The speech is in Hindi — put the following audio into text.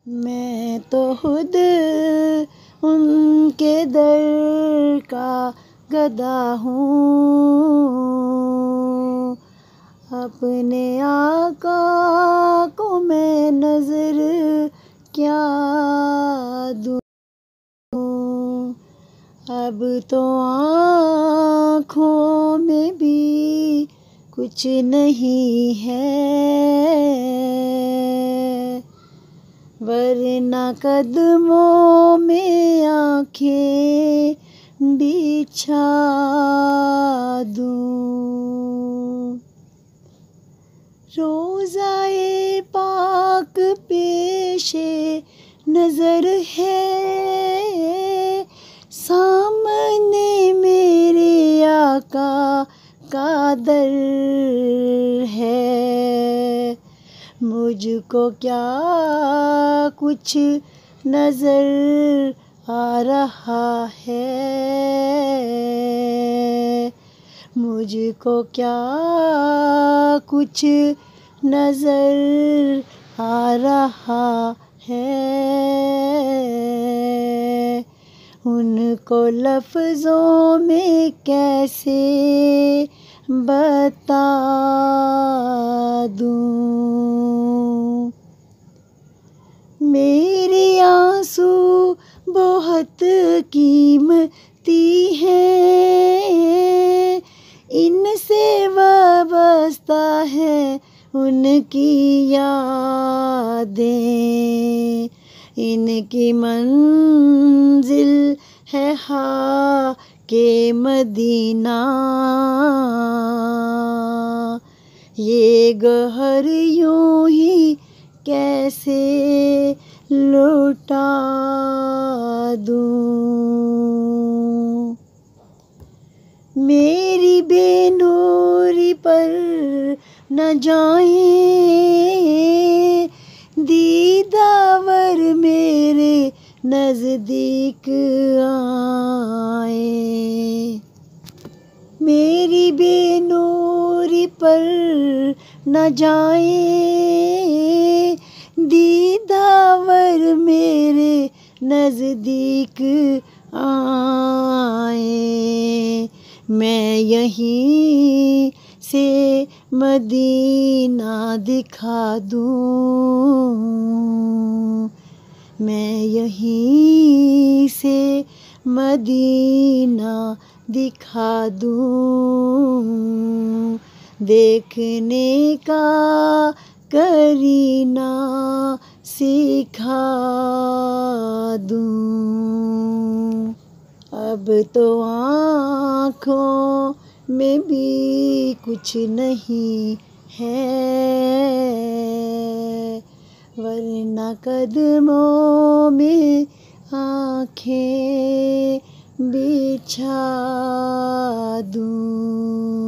मैं तो खुद उनके दर का गदा हूँ, अपने आका को मैं नजर क्या दूँ। अब तो आँखों में भी कुछ नहीं है, वरना कदमों में आँखें बिछा दूँ। रोज़ाए पाक पेशे नज़र है, सामने मेरे आका का दर है। मुझको क्या कुछ नजर आ रहा है, मुझको क्या कुछ नजर आ रहा है। उनको लफ्ज़ों में कैसे बता दूँ। मेरे आंसू बहुत कीमती हैं, इनसे वाबस्ता है उनकी यादें। इनकी मंजिल है के मदीना, ये गहर यूं ही कैसे लौटा दूँ। मेरी बेनूरी पर न जाए, दीदावर मेरे नज़दीक आए। मेरी बेनूरी पर न जाए, दीदावर मेरे नज़दीक आए। मैं यहीं से मदीना दिखा दूँ, मैं यहीं से मदीना दिखा दूँ। देखने का करीना सिखा दूँ। अब तो आँखों में भी कुछ नहीं है, वरना कदमों में आँखें बिछा दूँ।